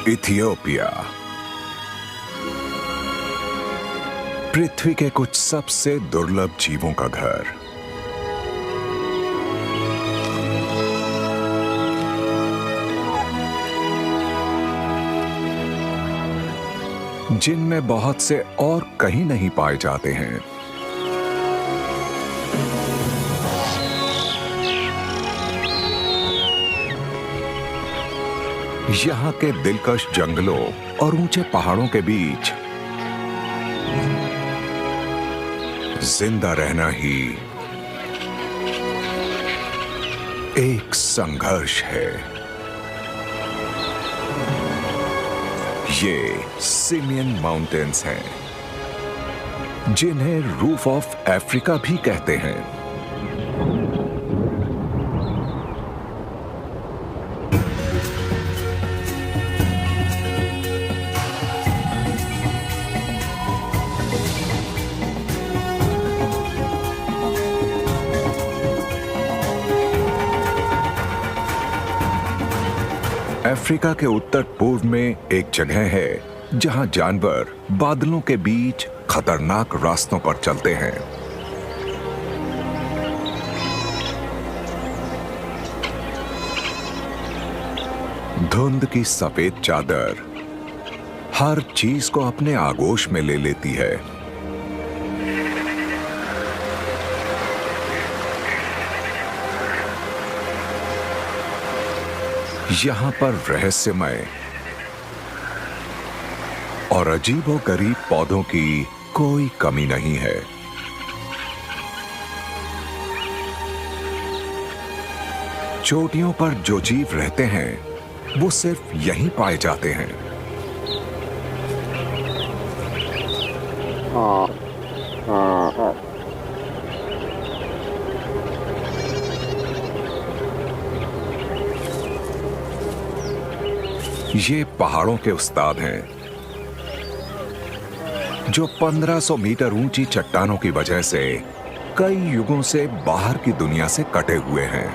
Ethiopia पृथ्वी के कुछ सबसे दुर्लभ जीवों का घर। जिनमें बहुत से और कहीं नहीं पाए जाते हैं। यहाँ के दिलकश जंगलों और ऊंचे पहाड़ों के बीच जिंदा रहना ही एक संघर्ष है। ये सिमियन माउंटेन्स हैं, जिन्हें रूफ ऑफ अफ्रीका भी कहते हैं। अफ्रीका के उत्तर पूर्व में एक जगह है जहां जानवर बादलों के बीच खतरनाक रास्तों पर चलते हैं। धुंध की सफेद चादर हर चीज को अपने आगोश में ले लेती है। यहां पर रहस्यमय और अजीबोगरीब पौधों की कोई कमी नहीं है। चोटियों पर जो जीव रहते हैं वो सिर्फ यहीं पाए जाते हैं। ये पहाड़ों के उस्ताद हैं, जो 1500 मीटर ऊंची चट्टानों की वजह से कई युगों से बाहर की दुनिया से कटे हुए हैं।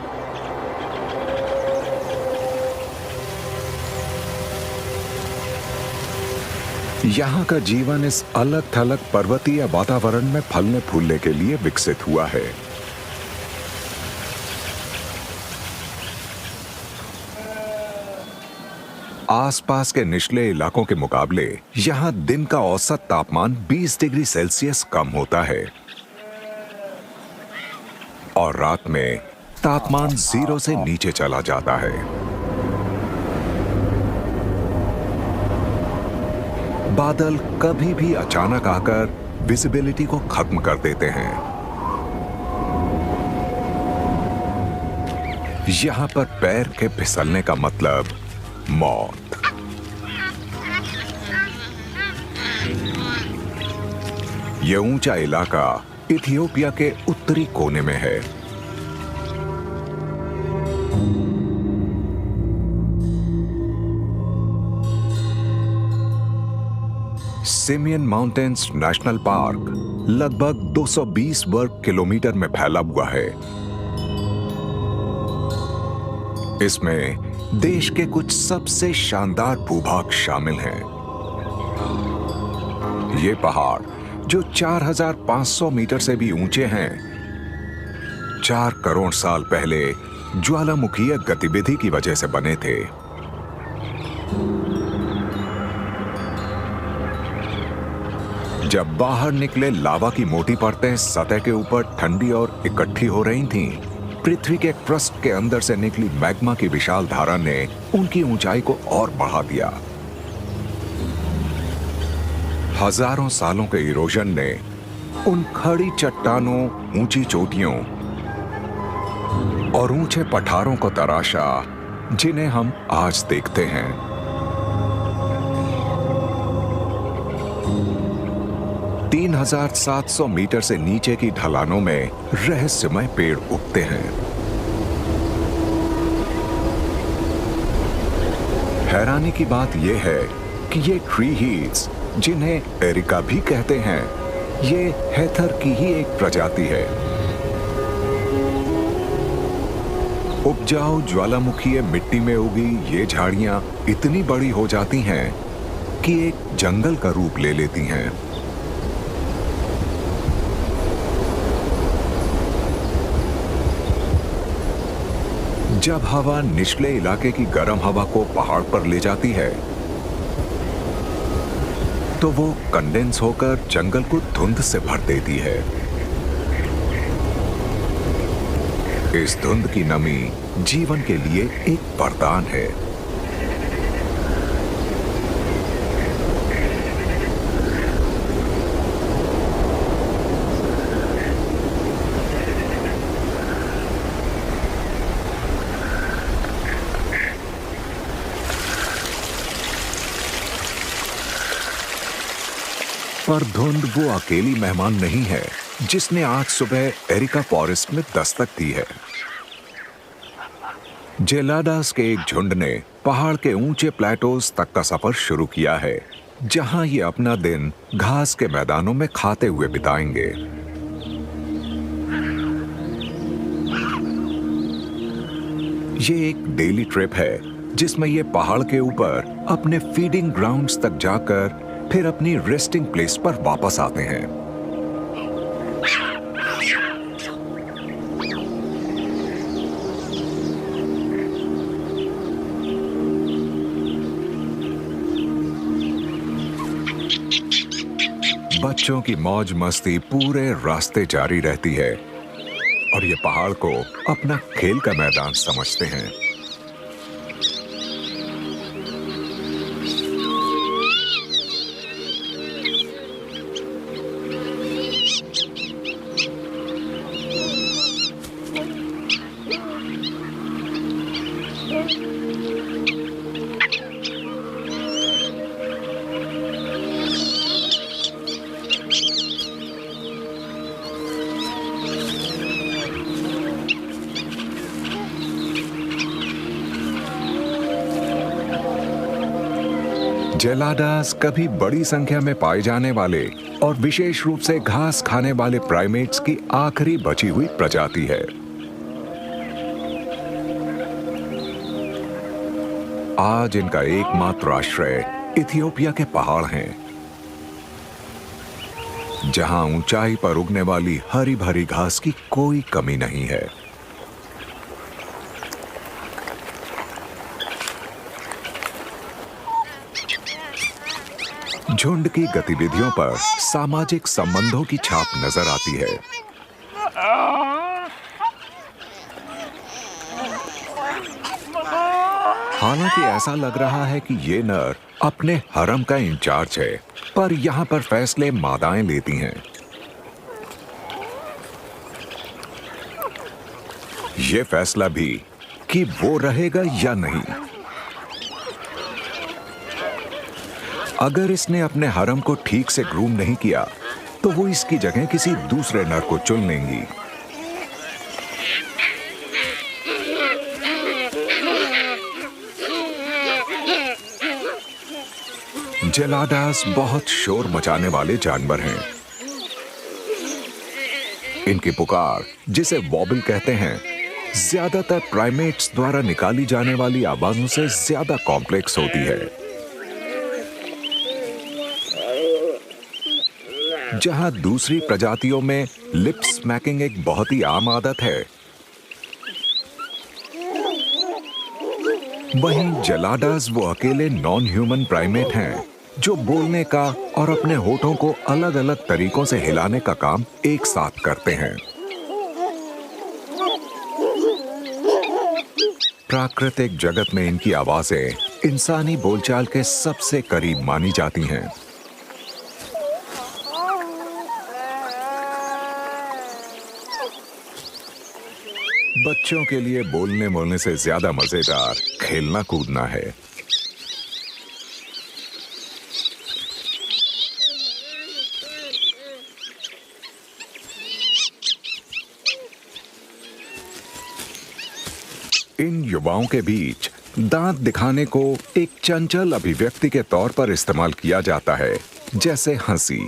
यहां का जीवन इस अलग थलग पर्वतीय वातावरण में फलने फूलने के लिए विकसित हुआ है। आसपास के निचले इलाकों के मुकाबले यहां दिन का औसत तापमान 20 डिग्री सेल्सियस कम होता है और रात में तापमान 0 से नीचे चला जाता है। बादल कभी भी अचानक आकर विजिबिलिटी को खत्म कर देते हैं। यहां पर पैर के फिसलने का मतलब मौत। यह ऊंचा इलाका इथियोपिया के उत्तरी कोने में है। सिमियन माउंटेन्स नेशनल पार्क लगभग 220 वर्ग किलोमीटर में फैला हुआ है। इसमें देश के कुछ सबसे शानदार भूभाग शामिल हैं। ये पहाड़ जो 4500 मीटर से भी ऊंचे हैं, 4 करोड़ साल पहले ज्वालामुखीय गतिविधि की वजह से बने थे। जब बाहर निकले लावा की मोटी परतें सतह के ऊपर ठंडी और इकट्ठी हो रही थीं, पृथ्वी के क्रस्ट के अंदर से निकली मैग्मा की विशाल धारा ने उनकी ऊंचाई को और बढ़ा दिया। हजारों सालों के इरोजन ने उन खड़ी चट्टानों, ऊंची चोटियों और ऊंचे पठारों को तराशा जिन्हें हम आज देखते हैं। तीन 3700 मीटर से नीचे की ढलानों में रहस्यमय पेड़ उगते हैं। हैरानी की बात यह है कि ये ट्री हील्स, जिन्हें एरिका भी कहते हैं, ये हेथर की ही एक प्रजाति है। उपजाऊ ज्वालामुखीय मिट्टी में उगी ये झाड़ियां इतनी बड़ी हो जाती हैं कि एक जंगल का रूप ले लेती हैं। जब हवा निचले इलाके की गर्म हवा को पहाड़ पर ले जाती है तो वो कंडेंस होकर जंगल को धुंध से भर देती है। इस धुंध की नमी जीवन के लिए एक वरदान है। पर धुंध वो अकेली मेहमान नहीं है जिसने आज सुबह एरिका फॉरेस्ट में दस्तक दी है। जेलाडास के एक झुंड ने पहाड़ के ऊंचे प्लेटोज तक का सफर शुरू किया है, जहां ये अपना दिन घास के मैदानों में खाते हुए बिताएंगे। ये एक डेली ट्रिप है जिसमें ये पहाड़ के ऊपर अपने फीडिंग ग्राउंड्स तक जाकर फिर अपनी रेस्टिंग प्लेस पर वापस आते हैं। बच्चों की मौज मस्ती पूरे रास्ते जारी रहती है और ये पहाड़ को अपना खेल का मैदान समझते हैं। जेलाडास कभी बड़ी संख्या में पाए जाने वाले और विशेष रूप से घास खाने वाले प्राइमेट्स की आखिरी बची हुई प्रजाति है। आज इनका एकमात्र आश्रय इथियोपिया के पहाड़ हैं, जहां ऊंचाई पर उगने वाली हरी भरी घास की कोई कमी नहीं है। झुंड की गतिविधियों पर सामाजिक संबंधों की छाप नजर आती है। हालांकि ऐसा लग रहा है कि ये नर अपने हरम का इंचार्ज है, पर यहाँ पर फैसले मादाएं लेती हैं। ये फैसला भी कि वो रहेगा या नहीं। अगर इसने अपने हरम को ठीक से ग्रूम नहीं किया तो वो इसकी जगह किसी दूसरे नर को चुन लेंगी। जेलाडास बहुत शोर मचाने वाले जानवर हैं। इनकी पुकार, जिसे वॉबल कहते हैं, ज्यादातर प्राइमेट्स द्वारा निकाली जाने वाली आवाजों से ज्यादा कॉम्प्लेक्स होती है। जहां दूसरी प्रजातियों में लिप स्मैकिंग एक बहुत ही आम आदत है, वहीं जेलाडास वो अकेले नॉन ह्यूमन प्राइमेट हैं जो बोलने का और अपने होठों को अलग अलग तरीकों से हिलाने का काम एक साथ करते हैं। प्राकृतिक जगत में इनकी आवाजें इंसानी बोलचाल के सबसे करीब मानी जाती हैं। बच्चों के लिए बोलने बोलने से ज्यादा मजेदार खेलना कूदना है। इन युवाओं के बीच दांत दिखाने को एक चंचल अभिव्यक्ति के तौर पर इस्तेमाल किया जाता है, जैसे हंसी।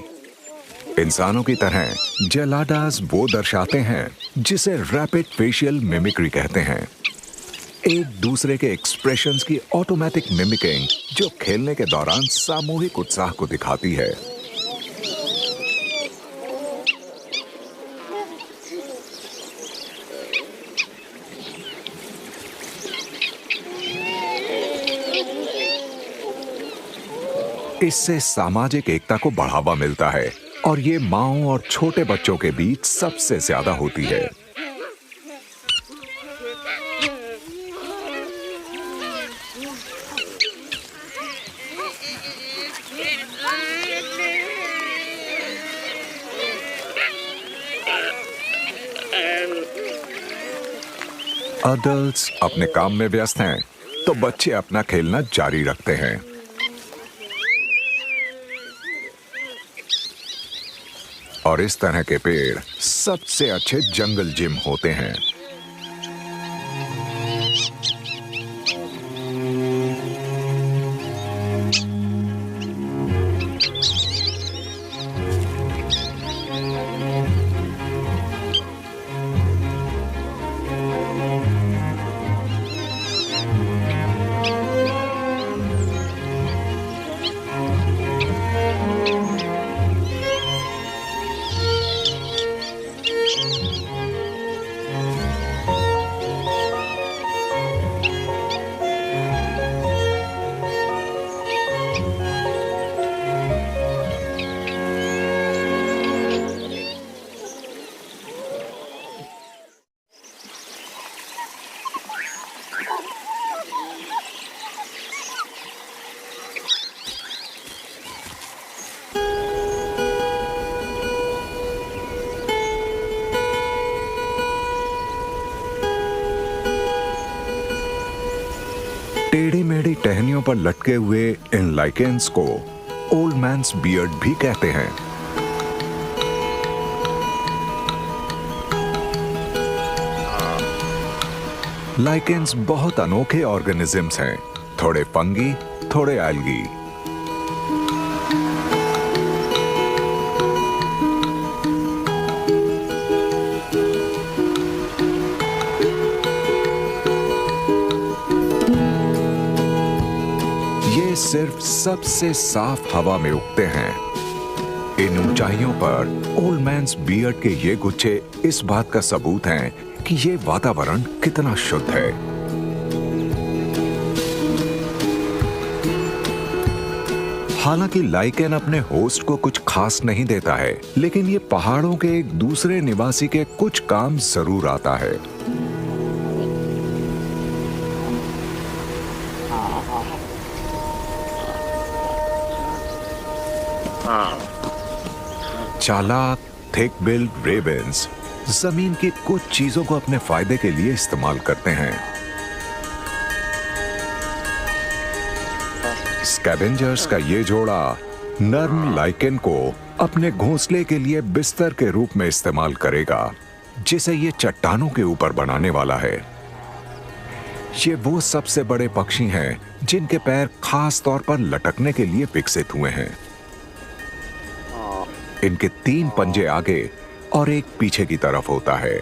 इंसानों की तरह जेलाडास वो दर्शाते हैं जिसे रैपिड फेशियल मिमिक्री कहते हैं। एक दूसरे के एक्सप्रेशंस की ऑटोमेटिक मिमिकिंग जो खेलने के दौरान सामूहिक उत्साह को दिखाती है। इससे सामाजिक एकता को बढ़ावा मिलता है और ये माँओं और छोटे बच्चों के बीच सबसे ज्यादा होती है। अडल्ट्स अपने काम में व्यस्त हैं, तो बच्चे अपना खेलना जारी रखते हैं। और इस तरह के पेड़ सबसे अच्छे जंगल जिम होते हैं। टेढ़ी मेढ़ी टहनियों पर लटके हुए इन लाइकेंस को ओल्ड मैन्स बियर्ड भी कहते हैं। लाइकेंस बहुत अनोखे ऑर्गेनिजम्स हैं, थोड़े फंगी, थोड़े एल्गी। ये सिर्फ सबसे साफ हवा में उगते हैं। इन ऊंचाइयों पर ओल्ड मैन्स बियर्ड के ये गुच्छे इस बात का सबूत हैं कि ये वातावरण कितना शुद्ध है। हालांकि लाइकेन अपने होस्ट को कुछ खास नहीं देता है, लेकिन ये पहाड़ों के एक दूसरे निवासी के कुछ काम जरूर आता है। चालाक थिक बिल्ड रेवेंस जमीन की कुछ चीजों को अपने फायदे के लिए इस्तेमाल करते हैं। स्कैवेंजर्स का ये जोड़ा नर्म लाइकेन को अपने घोंसले के लिए बिस्तर के रूप में इस्तेमाल करेगा, जिसे ये चट्टानों के ऊपर बनाने वाला है। ये वो सबसे बड़े पक्षी हैं जिनके पैर खास तौर पर लटकने के लिए विकसित हुए हैं। इनके 3 पंजे आगे और एक पीछे की तरफ होता है।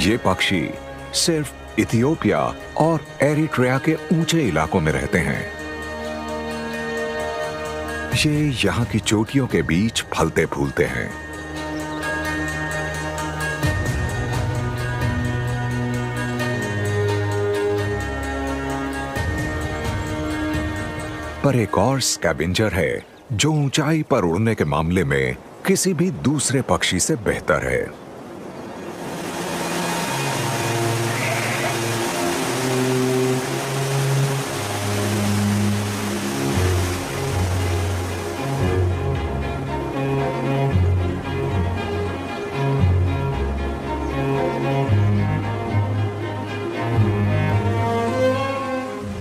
ये पक्षी सिर्फ इथियोपिया और एरिट्रिया के ऊंचे इलाकों में रहते हैं। ये यहाँ की चोटियों के बीच फलते फूलते हैं। पर एक और स्कैवेंजर है जो ऊंचाई पर उड़ने के मामले में किसी भी दूसरे पक्षी से बेहतर है।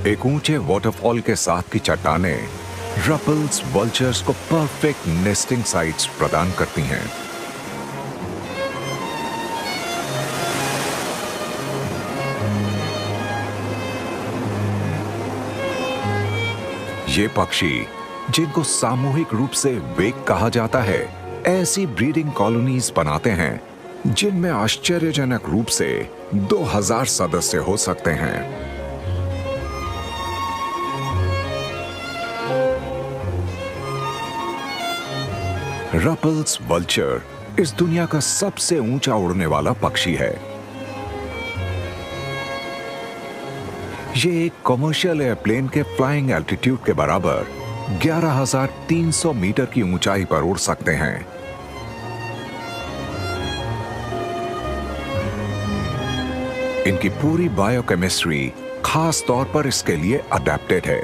एक ऊंचे वाटरफॉल के साथ की चट्टानें रपल्स वल्चर्स को परफेक्ट नेस्टिंग साइट्स प्रदान करती हैं। ये पक्षी, जिनको सामूहिक रूप से वेक कहा जाता है, ऐसी ब्रीडिंग कॉलोनीज बनाते हैं जिनमें आश्चर्यजनक रूप से 2000 सदस्य हो सकते हैं। रपल्स वल्चर इस दुनिया का सबसे ऊंचा उड़ने वाला पक्षी है। ये एक कमर्शियल एयरप्लेन के फ्लाइंग एल्टीट्यूड के बराबर 11,300 मीटर की ऊंचाई पर उड़ सकते हैं। इनकी पूरी बायोकेमिस्ट्री खास तौर पर इसके लिए अडेप्टेड है।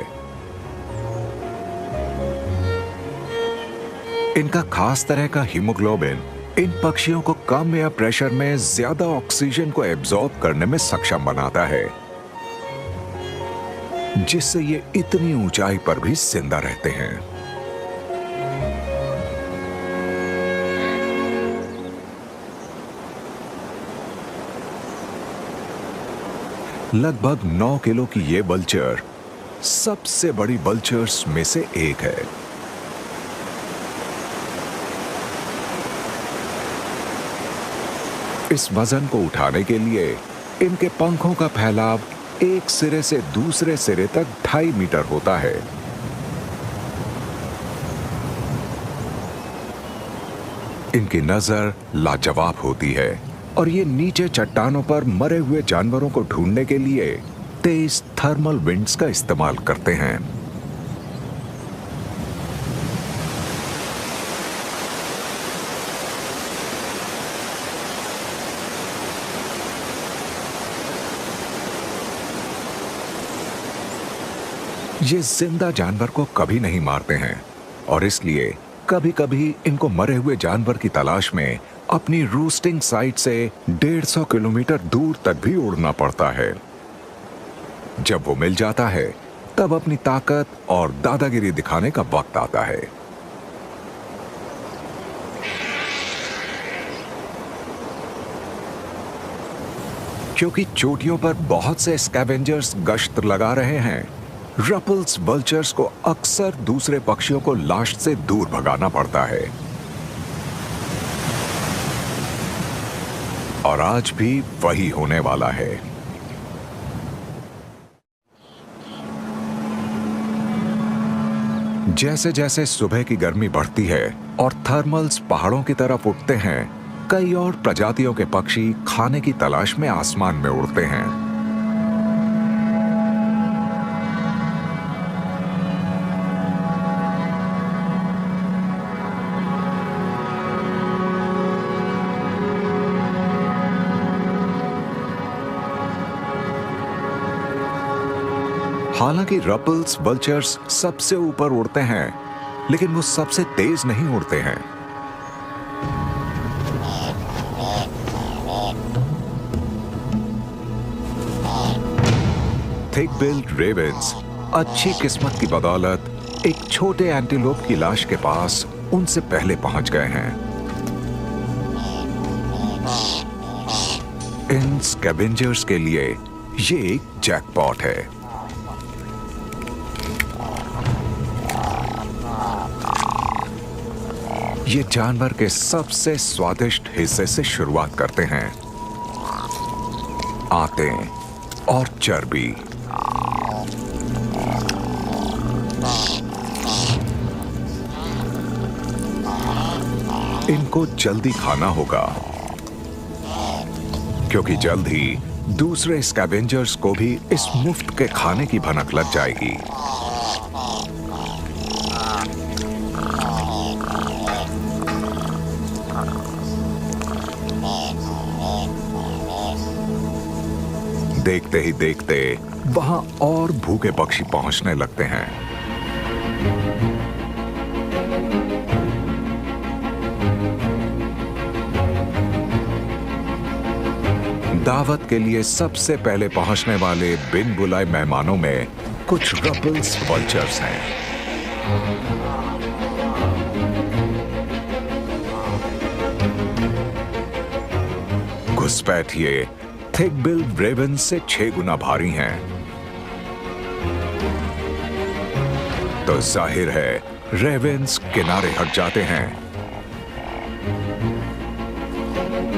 इनका खास तरह का हीमोग्लोबिन इन पक्षियों को कम एयर प्रेशर में ज्यादा ऑक्सीजन को एब्जॉर्ब करने में सक्षम बनाता है, जिससे ये इतनी ऊंचाई पर भी जिंदा रहते हैं। लगभग 9 किलो की ये वल्चर सबसे बड़ी वल्चर्स में से एक है। इस वजन को उठाने के लिए इनके पंखों का फैलाव एक सिरे से दूसरे सिरे तक 2.5 मीटर होता है। इनकी नजर लाजवाब होती है और ये नीचे चट्टानों पर मरे हुए जानवरों को ढूंढने के लिए तेज थर्मल विंड्स का इस्तेमाल करते हैं। ये जिंदा जानवर को कभी नहीं मारते हैं और इसलिए कभी-कभी इनको मरे हुए जानवर की तलाश में अपनी रूस्टिंग साइट से 150 किलोमीटर दूर तक भी उड़ना पड़ता है। जब वो मिल जाता है, तब अपनी ताकत और दादागिरी दिखाने का वक्त आता है। क्योंकि चोटियों पर बहुत से स्कैवेंजर्स गश्त लगा रहे हैं, रपल्स वल्चर्स को अक्सर दूसरे पक्षियों को लाश से दूर भगाना पड़ता है। और आज भी वही होने वाला है। जैसे जैसे सुबह की गर्मी बढ़ती है और थर्मल्स पहाड़ों की तरफ उठते हैं, कई और प्रजातियों के पक्षी खाने की तलाश में आसमान में उड़ते हैं। हालांकि रपल्स वल्चर्स सबसे ऊपर उड़ते हैं, लेकिन वो सबसे तेज नहीं उड़ते हैं। थिक बिल्ड रेवेंस अच्छी किस्मत की बदौलत एक छोटे एंटीलोप की लाश के पास उनसे पहले पहुंच गए हैं। इन स्कैवेंजर्स के लिए ये एक जैकपॉट है। ये जानवर के सबसे स्वादिष्ट हिस्से से शुरुआत करते हैं, आंतें और चर्बी। इनको जल्दी खाना होगा, क्योंकि जल्द ही दूसरे स्कैवेंजर्स को भी इस मुफ्त के खाने की भनक लग जाएगी। देखते ही देखते वहां और भूखे पक्षी पहुंचने लगते हैं। दावत के लिए सबसे पहले पहुंचने वाले बिन बुलाए मेहमानों में कुछ रपल्स वल्चर्स हैं। घुसपैठ ये थिक बिल्ड रेवन से 6 गुना भारी हैं। तो जाहिर है रेवेंस किनारे हट जाते हैं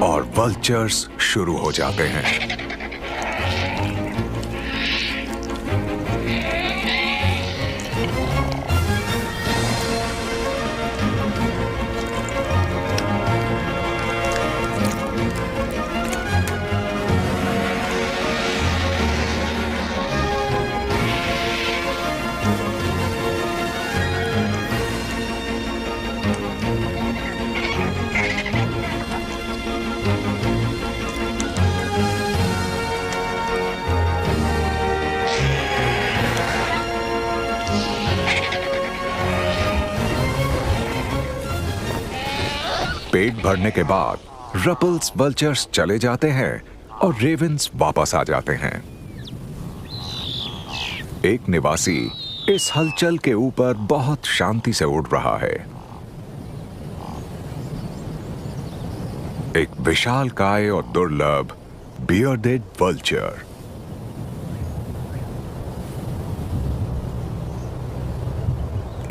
और वल्चर्स शुरू हो जाते हैं। पेट भरने के बाद रपल्स वल्चर्स चले जाते हैं और रेवेंस वापस आ जाते हैं। एक निवासी इस हलचल के ऊपर बहुत शांति से उड़ रहा है। एक विशालकाय और दुर्लभ बियर्डेड वल्चर।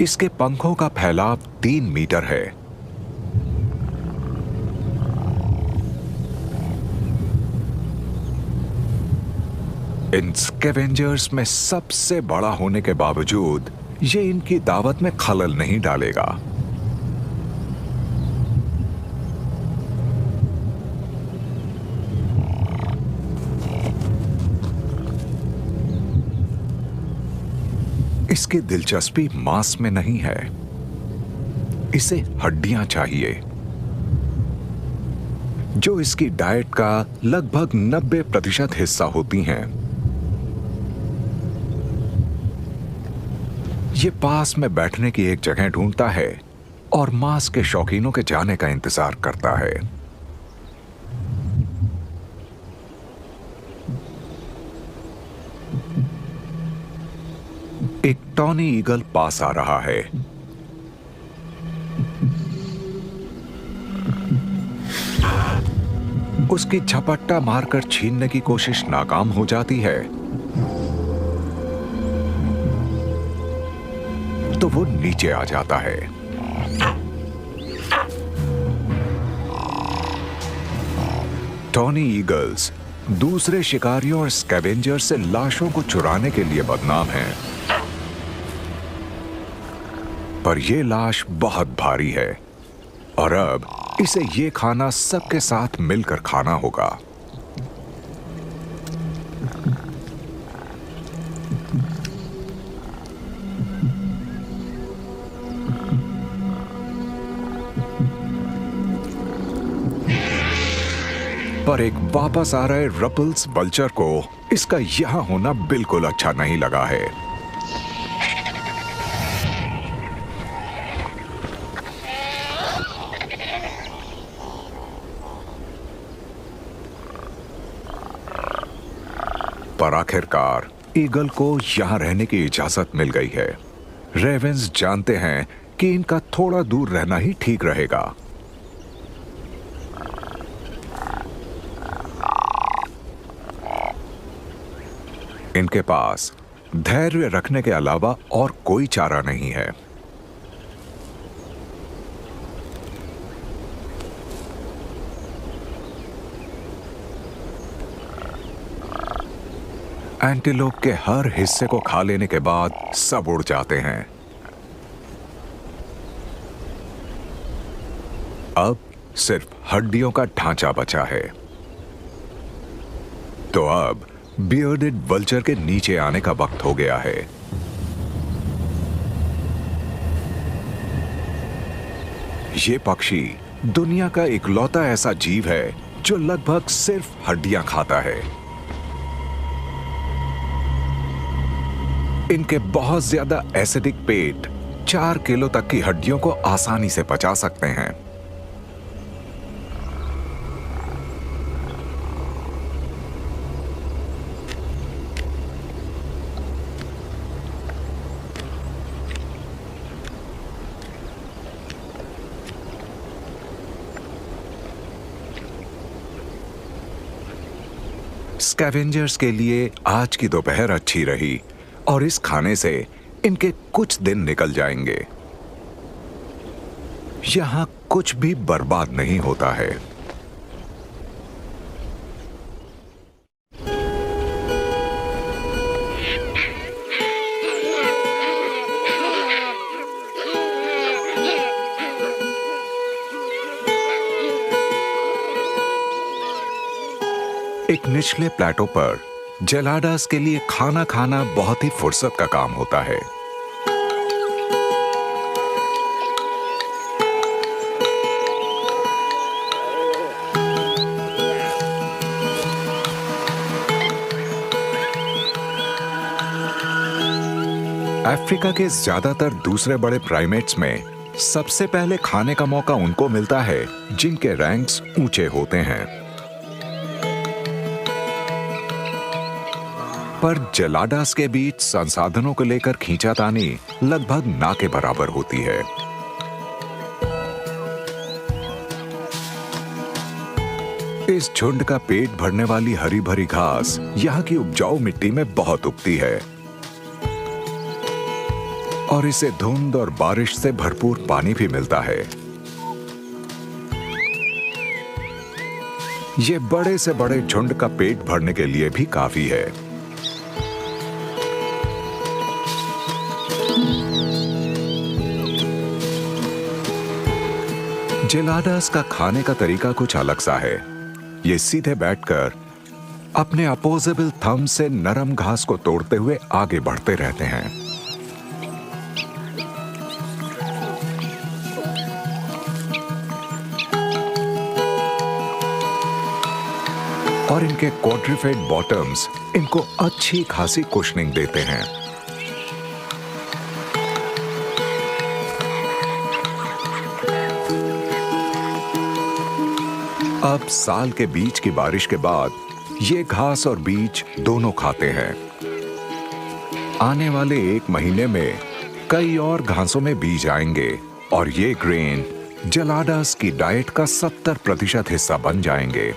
इसके पंखों का फैलाव 3 मीटर है। इन स्कैवेंजर्स में सबसे बड़ा होने के बावजूद ये इनकी दावत में खलल नहीं डालेगा। इसकी दिलचस्पी मांस में नहीं है, इसे हड्डियां चाहिए, जो इसकी डाइट का लगभग 90% हिस्सा होती हैं। ये पास में बैठने की एक जगह ढूंढता है और मांस के शौकीनों के जाने का इंतजार करता है। एक टॉनी ईगल पास आ रहा है। उसकी झपट्टा मारकर छीनने की कोशिश नाकाम हो जाती है तो वो नीचे आ जाता है। टॉनी ईगल्स दूसरे शिकारियों और स्कैवेंजर से लाशों को चुराने के लिए बदनाम हैं, पर यह लाश बहुत भारी है और अब इसे ये खाना सबके साथ मिलकर खाना होगा। पर एक वापस आ रहे रपल्स वल्चर को इसका यहां होना बिल्कुल अच्छा नहीं लगा है। पर आखिरकार ईगल को यहां रहने की इजाजत मिल गई है। रेवेंस जानते हैं कि इनका थोड़ा दूर रहना ही ठीक रहेगा। इनके पास धैर्य रखने के अलावा और कोई चारा नहीं है। एंटीलोप के हर हिस्से को खा लेने के बाद सब उड़ जाते हैं। अब सिर्फ हड्डियों का ढांचा बचा है। तो अब बियर्डेड वल्चर के नीचे आने का वक्त हो गया है। ये पक्षी दुनिया का इकलौता ऐसा जीव है जो लगभग सिर्फ हड्डियां खाता है। इनके बहुत ज्यादा एसिडिक पेट 4 किलो तक की हड्डियों को आसानी से पचा सकते हैं। स्कैवेंजर्स के लिए आज की दोपहर अच्छी रही और इस खाने से इनके कुछ दिन निकल जाएंगे। यहां कुछ भी बर्बाद नहीं होता है। एक निचले प्लेटो पर जेलाडास के लिए खाना खाना बहुत ही फुर्सत का काम होता है। अफ्रीका के ज्यादातर दूसरे बड़े प्राइमेट्स में सबसे पहले खाने का मौका उनको मिलता है जिनके रैंक्स ऊंचे होते हैं। पर जेलाडास के बीच संसाधनों को लेकर खींचातानी लगभग ना के बराबर होती है। इस झुंड का पेट भरने वाली हरी भरी घास यहाँ की उपजाऊ मिट्टी में बहुत उगती है और इसे धुंध और बारिश से भरपूर पानी भी मिलता है। ये बड़े से बड़े झुंड का पेट भरने के लिए भी काफी है। जेलाडास का खाने का तरीका कुछ अलग सा है। ये सीधे बैठकर अपने अपोजेबल थंब से नरम घास को तोड़ते हुए आगे बढ़ते रहते हैं। और इनके क्वाड्रिफेड बॉटम्स इनको अच्छी खासी कुशनिंग देते हैं। अब साल के बीच की बारिश के बाद ये घास और बीज दोनों खाते हैं। आने वाले 1 महीने में कई और घासों में बीज आएंगे और ये ग्रेन जेलाडास की डाइट का 70% हिस्सा बन जाएंगे।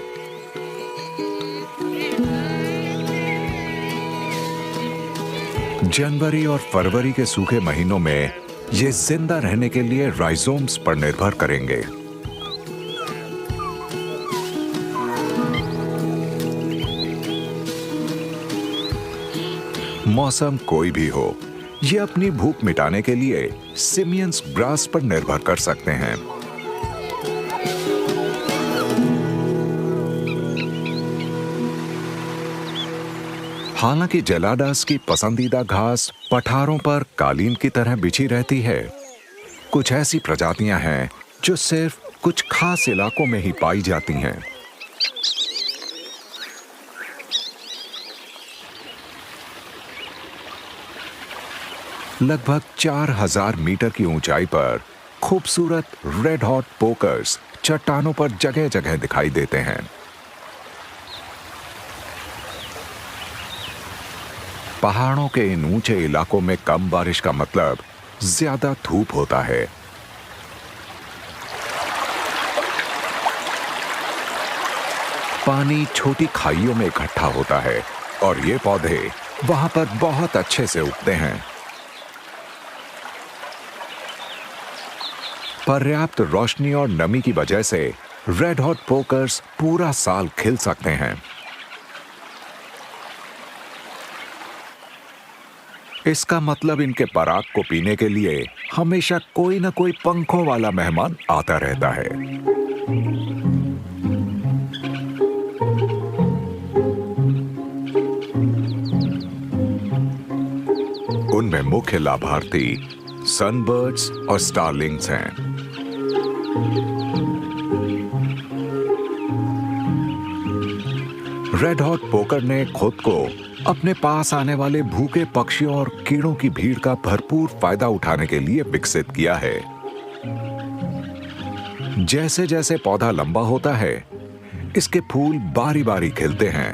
जनवरी और फरवरी के सूखे महीनों में ये जिंदा रहने के लिए राइजोम्स पर निर्भर करेंगे। मौसम कोई भी हो, ये अपनी भूख मिटाने के लिए सिमियंस ग्रास पर निर्भर कर सकते हैं। हालांकि जेलाडास की पसंदीदा घास पठारों पर कालीन की तरह बिछी रहती है, कुछ ऐसी प्रजातियां हैं जो सिर्फ कुछ खास इलाकों में ही पाई जाती हैं। लगभग 4000 मीटर की ऊंचाई पर खूबसूरत रेड हॉट पोकर्स चट्टानों पर जगह जगह दिखाई देते हैं। पहाड़ों के इन ऊंचे इलाकों में कम बारिश का मतलब ज्यादा धूप होता है। पानी छोटी खाइयों में इकट्ठा होता है और ये पौधे वहां पर बहुत अच्छे से उगते हैं। पर्याप्त रोशनी और नमी की वजह से रेड हॉट पोकर्स पूरा साल खिल सकते हैं। इसका मतलब इनके पराग को पीने के लिए हमेशा कोई ना कोई पंखों वाला मेहमान आता रहता है। उनमें मुख्य लाभार्थी सनबर्ड्स और स्टारलिंग्स हैं। रेड हॉट पोकर ने खुद को अपने पास आने वाले भूखे पक्षियों और कीड़ों की भीड़ का भरपूर फायदा उठाने के लिए विकसित किया है। जैसे जैसे पौधा लंबा होता है, इसके फूल बारी बारी खिलते हैं।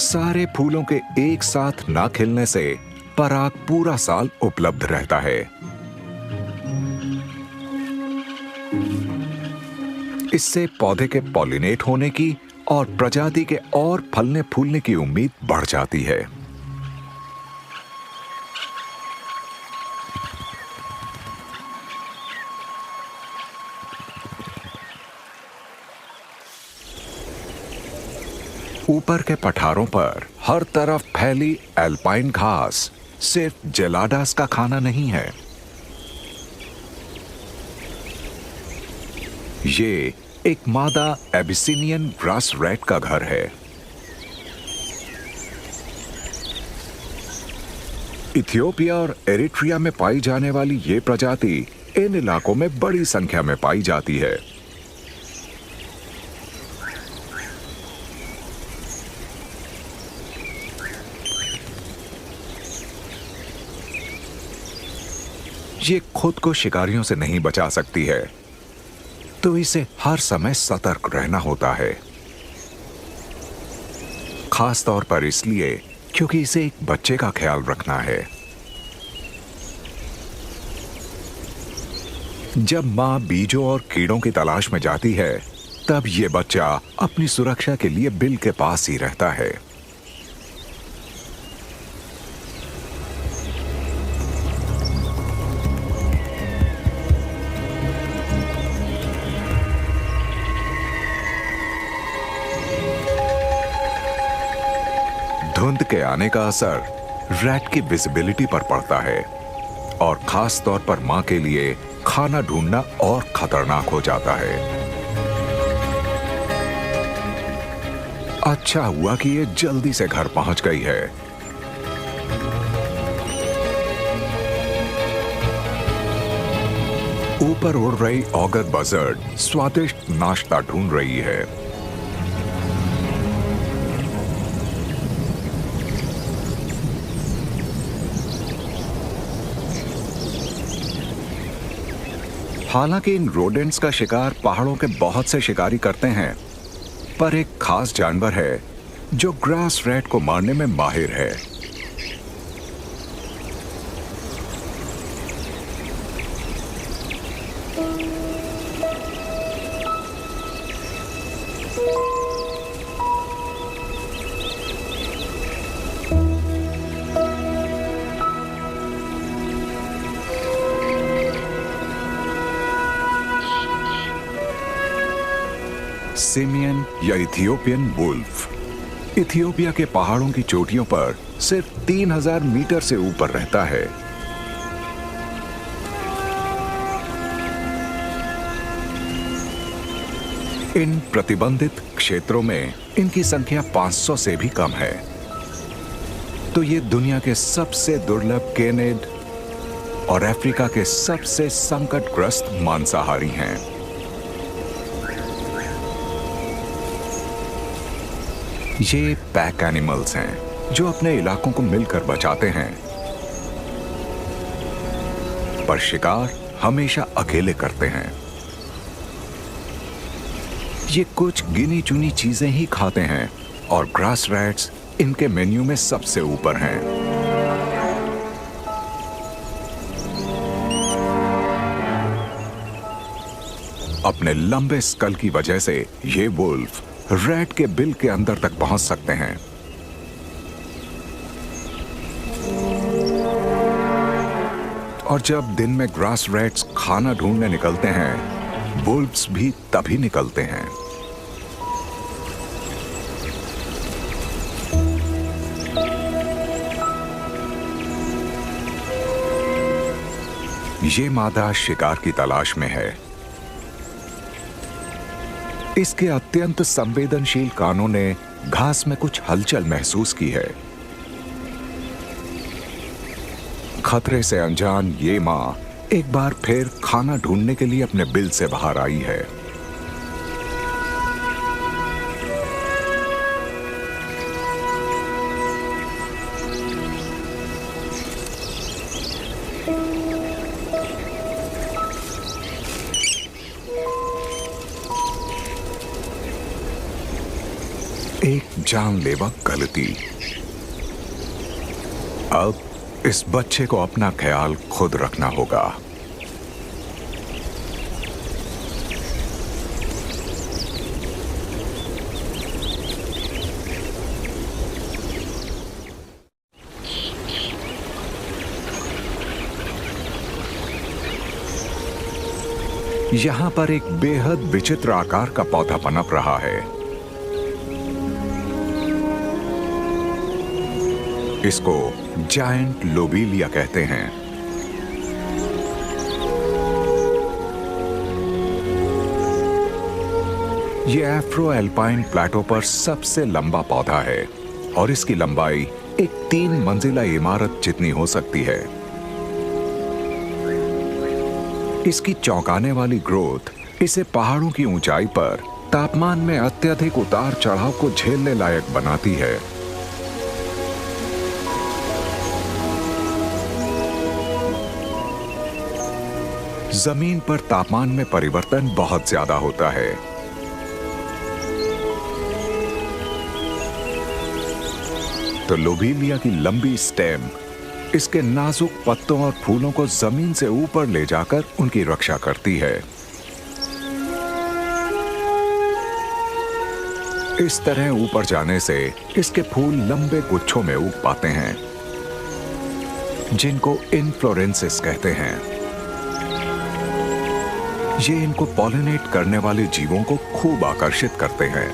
सारे फूलों के एक साथ ना खिलने से पराग पूरा साल उपलब्ध रहता है। इससे पौधे के पॉलिनेट होने की और प्रजाति के और फलने फूलने की उम्मीद बढ़ जाती है। ऊपर के पठारों पर हर तरफ फैली एल्पाइन घास सिर्फ जेलाडास का खाना नहीं है। ये एक मादा एबिसिनियन ग्रास रैट का घर है। इथियोपिया और एरिट्रिया में पाई जाने वाली ये प्रजाति इन इलाकों में बड़ी संख्या में पाई जाती है। ये खुद को शिकारियों से नहीं बचा सकती है, तो इसे हर समय सतर्क रहना होता है। खास तौर पर इसलिए क्योंकि इसे एक बच्चे का ख्याल रखना है। जब मां बीजों और कीड़ों की तलाश में जाती है, तब यह बच्चा अपनी सुरक्षा के लिए बिल के पास ही रहता है। धुंध के आने का असर रैट की विजिबिलिटी पर पड़ता है और खास तौर पर मां के लिए खाना ढूंढना और खतरनाक हो जाता है। अच्छा हुआ कि ये जल्दी से घर पहुंच गई है। ऊपर उड़ रही ऑगर बजर्ड स्वादिष्ट नाश्ता ढूंढ रही है। हालांकि इन रोडेंट्स का शिकार पहाड़ों के बहुत से शिकारी करते हैं, पर एक खास जानवर है जो ग्रास रैट को मारने में माहिर है। सिमियन या इथियोपियन वुल्फ इथियोपिया के पहाड़ों की चोटियों पर सिर्फ 3000 मीटर से ऊपर रहता है। इन प्रतिबंधित क्षेत्रों में इनकी संख्या 500 से भी कम है। तो ये दुनिया के सबसे दुर्लभ केनिड और अफ्रीका के सबसे संकटग्रस्त मांसाहारी हैं। ये पैक एनिमल्स हैं जो अपने इलाकों को मिलकर बचाते हैं, पर शिकार हमेशा अकेले करते हैं। ये कुछ गिनी चुनी चीजें ही खाते हैं और ग्रास रैट्स इनके मेन्यू में सबसे ऊपर हैं। अपने लंबे स्कल की वजह से ये वुल्फ रैट के बिल के अंदर तक पहुंच सकते हैं। और जब दिन में ग्रास रैट्स खाना ढूंढने निकलते हैं, वुल्व्स भी तभी निकलते हैं। ये मादा शिकार की तलाश में है। इसके अत्यंत संवेदनशील कानों ने घास में कुछ हलचल महसूस की है। खतरे से अनजान ये मां एक बार फिर खाना ढूंढने के लिए अपने बिल से बाहर आई है। एक जानलेवा गलती। अब इस बच्चे को अपना ख्याल खुद रखना होगा। यहाँ पर एक बेहद विचित्र आकार का पौधा पनप रहा है। इसको जायंट लोबेलिया कहते हैं। यह एफ्रो एल्पाइन प्लेटो पर सबसे लंबा पौधा है और इसकी लंबाई एक 3 मंजिला इमारत जितनी हो सकती है। इसकी चौंकाने वाली ग्रोथ इसे पहाड़ों की ऊंचाई पर तापमान में अत्यधिक उतार चढ़ाव को झेलने लायक बनाती है। जमीन पर तापमान में परिवर्तन बहुत ज्यादा होता है। तो लोबेलिया की लंबी स्टेम इसके नाजुक पत्तों और फूलों को जमीन से ऊपर ले जाकर उनकी रक्षा करती है। इस तरह ऊपर जाने से इसके फूल लंबे गुच्छों में उग पाते हैं, जिनको इनफ्लोरेंसेस कहते हैं। ये इनको पॉलिनेट करने वाले जीवों को खूब आकर्षित करते हैं।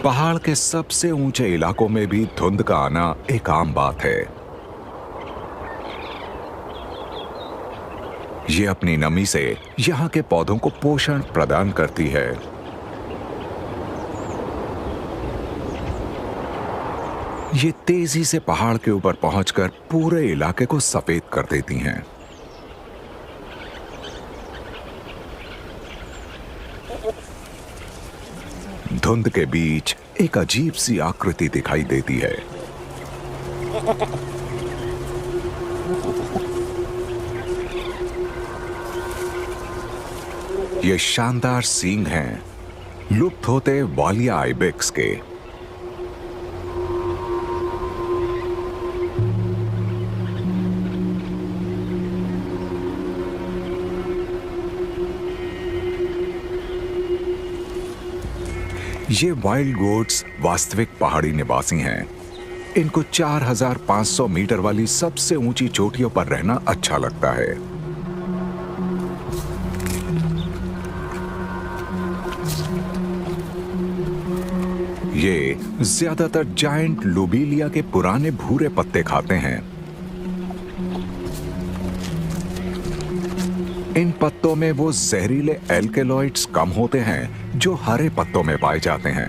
पहाड़ के सबसे ऊंचे इलाकों में भी धुंध का आना एक आम बात है। ये अपनी नमी से यहाँ के पौधों को पोषण प्रदान करती है। ये तेजी से पहाड़ के ऊपर पहुंचकर पूरे इलाके को सफेद कर देती हैं। धुंध के बीच एक अजीब सी आकृति दिखाई देती है। ये शानदार सींग हैं, लुप्त होते वालिया आइबेक्स के। ये वाइल्ड गोट्स वास्तविक पहाड़ी निवासी हैं। इनको 4500 मीटर वाली सबसे ऊंची चोटियों पर रहना अच्छा लगता है। ये ज्यादातर जायंट लोबेलिया के पुराने भूरे पत्ते खाते हैं। इन पत्तों में वो जहरीले एल्केलॉइड्स कम होते हैं जो हरे पत्तों में पाए जाते हैं।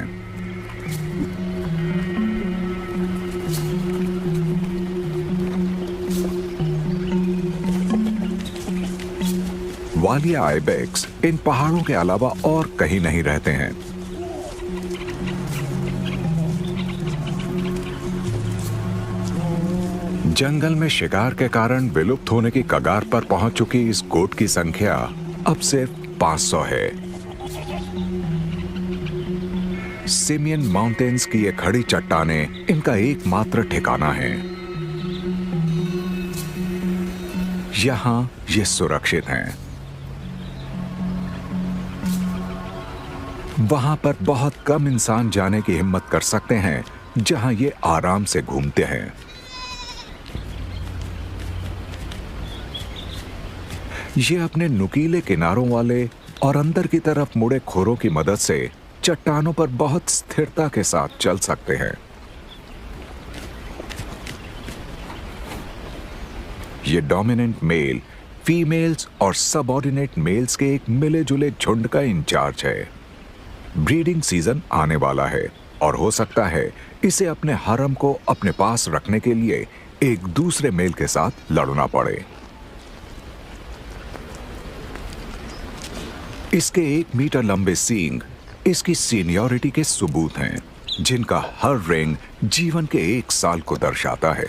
वालिया आइबेक्स इन पहाड़ों के अलावा और कहीं नहीं रहते हैं। जंगल में शिकार के कारण विलुप्त होने की कगार पर पहुंच चुकी इस गोट की संख्या अब सिर्फ 500 है। सिमियन माउंटेन्स की ये खड़ी चट्टानें इनका एकमात्र ठिकाना है। यहां ये सुरक्षित हैं। वहां पर बहुत कम इंसान जाने की हिम्मत कर सकते हैं जहां ये आराम से घूमते हैं। ये अपने नुकीले किनारों वाले और अंदर की तरफ मुड़े खोरों की मदद से चट्टानों पर बहुत स्थिरता के साथ चल सकते हैं। ये डोमिनेंट मेल, फीमेल्स और सबऑर्डिनेट मेल्स के एक मिले जुले झुंड का इंचार्ज है। ब्रीडिंग सीजन आने वाला है और हो सकता है इसे अपने हरम को अपने पास रखने के लिए एक दूसरे मेल के साथ लड़ना पड़े। इसके 1 मीटर लंबे सींग इसकी सीनियरिटी के सबूत हैं, जिनका हर रिंग जीवन के 1 साल को दर्शाता है।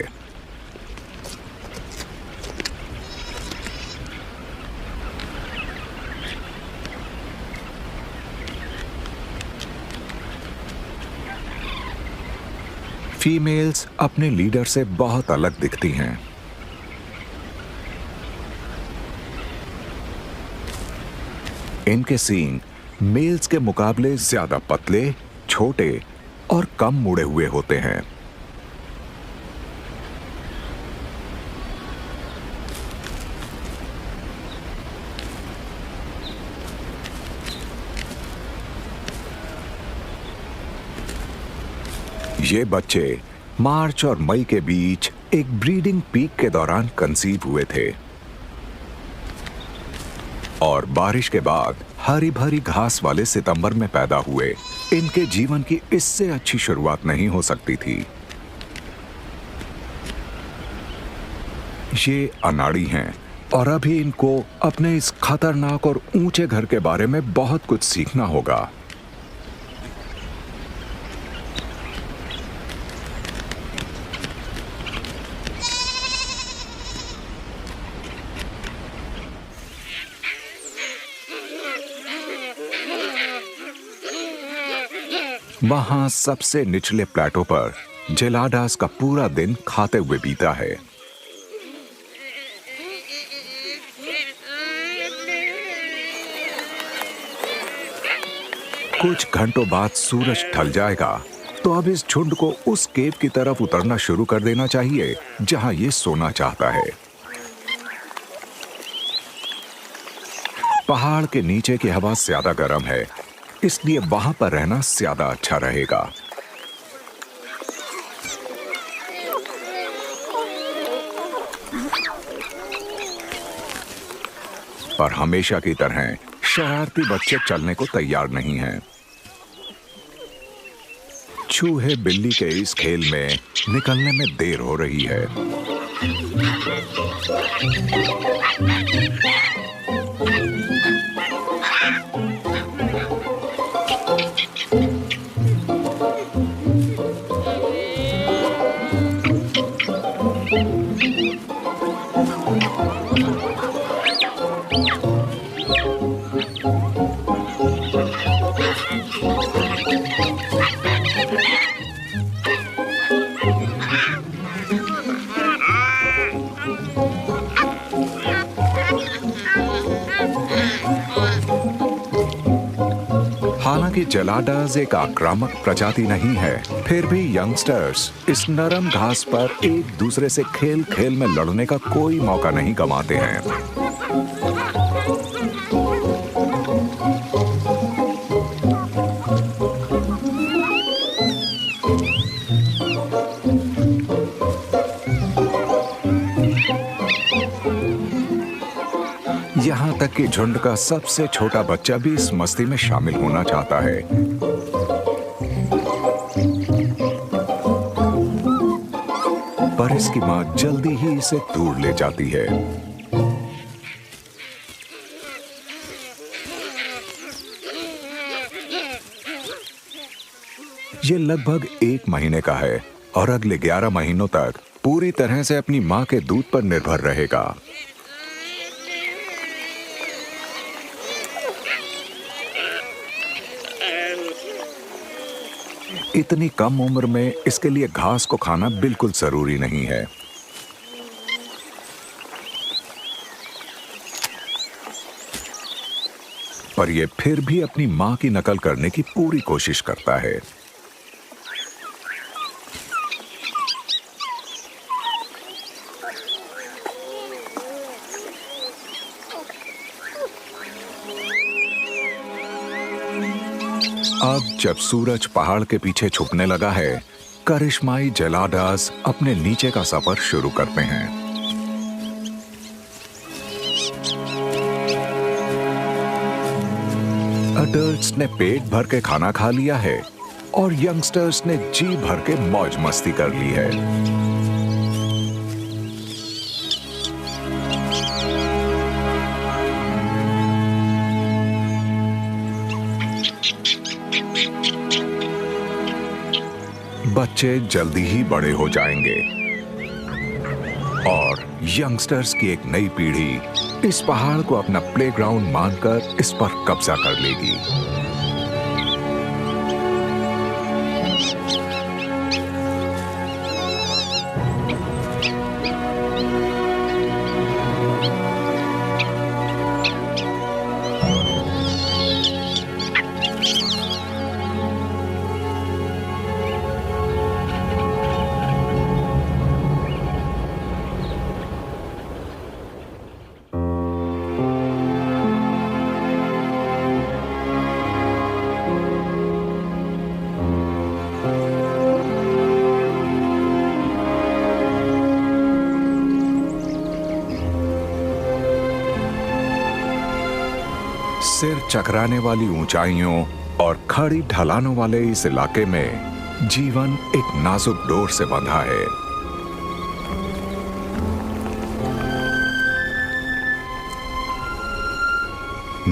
फीमेल्स अपने लीडर से बहुत अलग दिखती हैं। इनके सींग मेल्स के मुकाबले ज्यादा पतले, छोटे और कम मुड़े हुए होते हैं। ये बच्चे मार्च और मई के बीच एक ब्रीडिंग पीक के दौरान कंसीव हुए थे और बारिश के बाद हरी भरी घास वाले सितंबर में पैदा हुए। इनके जीवन की इससे अच्छी शुरुआत नहीं हो सकती थी। ये अनाड़ी हैं और अभी इनको अपने इस खतरनाक और ऊंचे घर के बारे में बहुत कुछ सीखना होगा। वहां सबसे निचले प्लेटो पर जेलाडास का पूरा दिन खाते हुए बीता है। कुछ घंटों बाद सूरज ढल जाएगा, तो अब इस झुंड को उस केव की तरफ उतरना शुरू कर देना चाहिए जहां ये सोना चाहता है। पहाड़ के नीचे की हवा ज्यादा गर्म है, इसलिए वहां पर रहना ज्यादा अच्छा रहेगा। पर हमेशा की तरह शरारती बच्चे चलने को तैयार नहीं हैं। चूहे बिल्ली के इस खेल में निकलने में देर हो रही है। हालांकि जेलाडास एक आक्रामक प्रजाति नहीं है, फिर भी यंगस्टर्स इस नरम घास पर एक दूसरे से खेल खेल में लड़ने का कोई मौका नहीं गंवाते हैं। यहाँ तक कि झुंड का सबसे छोटा बच्चा भी इस मस्ती में शामिल होना चाहता है। पर इसकी मां जल्दी ही इसे दूर ले जाती है। ये लगभग 1 महीने का है और अगले 11 महीनों तक पूरी तरह से अपनी मां के दूध पर निर्भर रहेगा। इतनी कम उम्र में इसके लिए घास को खाना बिल्कुल जरूरी नहीं है। पर यह फिर भी अपनी मां की नकल करने की पूरी कोशिश करता है। अब जब सूरज पहाड़ के पीछे छुपने लगा है, करिश्माई जेलाडास अपने नीचे का सफर शुरू करते हैं। अडल्ट्स ने पेट भर के खाना खा लिया है और यंगस्टर्स ने जी भर के मौज मस्ती कर ली है। बच्चे जल्दी ही बड़े हो जाएंगे और यंगस्टर्स की एक नई पीढ़ी इस पहाड़ को अपना प्लेग्राउंड मानकर इस पर कब्जा कर लेगी। सिर चकराने वाली ऊंचाइयों और खड़ी ढलानों वाले इस इलाके में जीवन एक नाजुक डोर से बंधा है।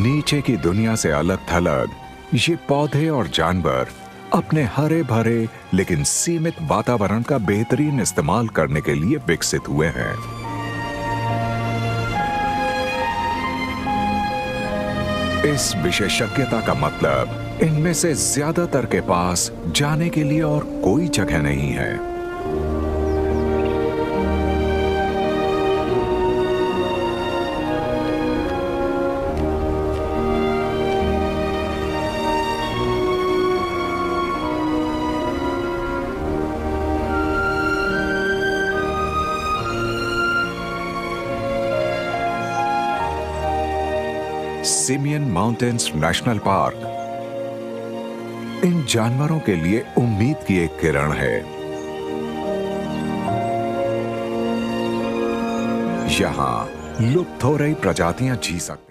नीचे की दुनिया से अलग थलग ये पौधे और जानवर अपने हरे भरे लेकिन सीमित वातावरण का बेहतरीन इस्तेमाल करने के लिए विकसित हुए हैं। इस विशेषज्ञता का मतलब इनमें से ज्यादातर के पास जाने के लिए और कोई जगह नहीं है। सिमियन माउंटेन्स नेशनल पार्क इन जानवरों के लिए उम्मीद की एक किरण है। यहां लुप्त हो रही प्रजातियां जी सकती हैं।